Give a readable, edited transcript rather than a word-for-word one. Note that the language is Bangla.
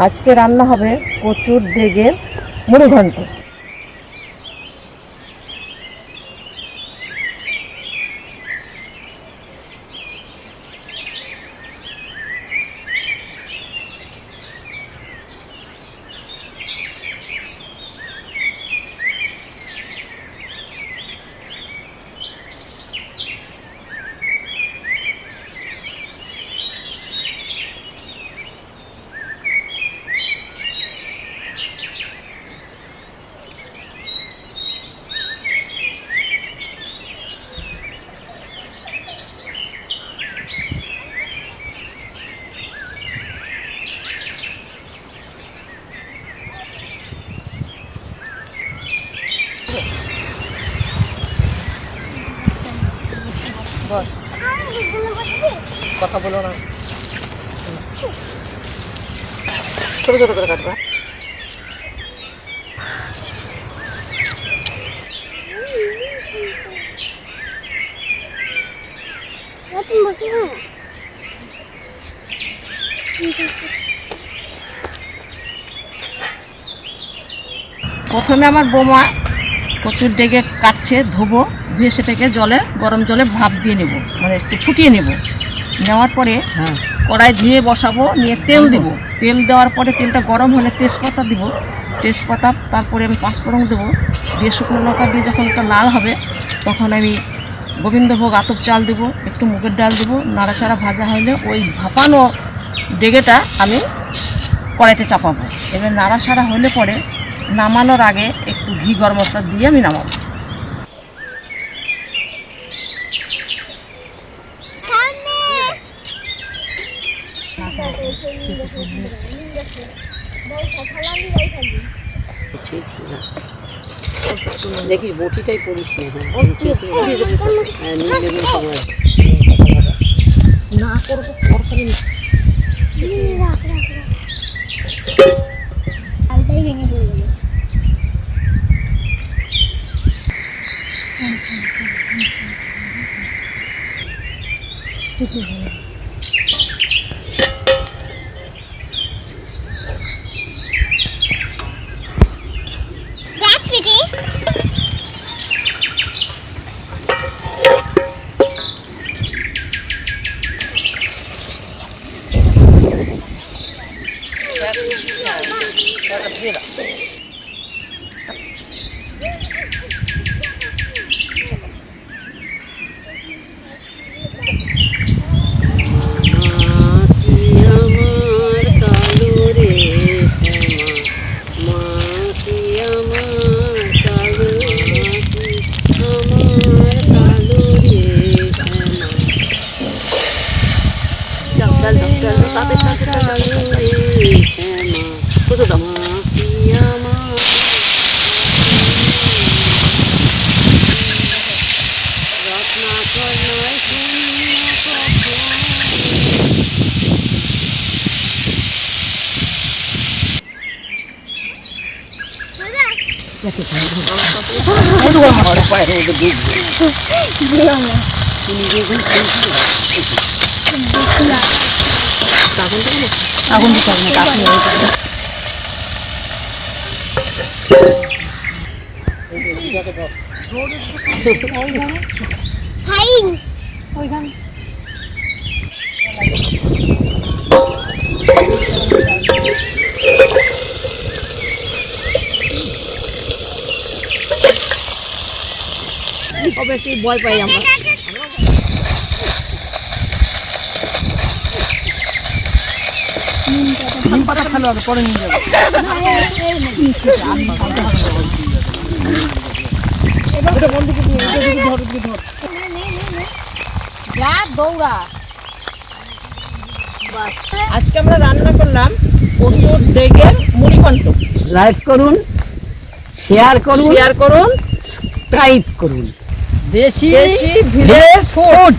আজকে রান্না হবে কচুর ডেগের মুড়ি ঘন্ট। কথা বলো না, ছোট ছোট করে কাটবা। প্রথমে আমার বৌমা কচুর ডেগে কাটছে, ধোবো, ধুয়ে সেটাকে গরম জলে ভাপ দিয়ে নেব, মানে একটু ফুটিয়ে নেব। নেওয়ার পরে কড়াই ধুয়ে বসাবো, নিয়ে তেল দেবো। তেল দেওয়ার পরে তেলটা গরম হলে তেজপাতা দিব, তেজপাতা তারপরে আমি পাঁচফোড়ন দেবো, দিয়ে শুকনো লঙ্কা দিয়ে যখন একটা লাল হবে তখন আমি গোবিন্দভোগ আতপ চাল দেবো, একটু মুগের ডাল দেবো। নাড়াচাড়া ভাজা হলে ওই ভাপানো ডেগেটা আমি কড়াইতে চাপাবো। এবার নাড়াচাড়া হলে পরে নামানোর আগে একটু ঘি গরম মশলা দিয়ে আমি নামাবো। দেখিস বটিটাই পড়িস না করবো তরকারি ভেঙে পড়বে। অবশ্যই ভয় পাই আমরা। নিম পাতা ফেলো আগে, পরে নিয়ে যাবো। আজকে আমরা রান্না করলাম কচুর ডেগের মুড়ি ঘন্ট। লাইক করুন, শেয়ার করুন, সাবস্ক্রাইব করুন। দেশি ভিলেজ ফুড।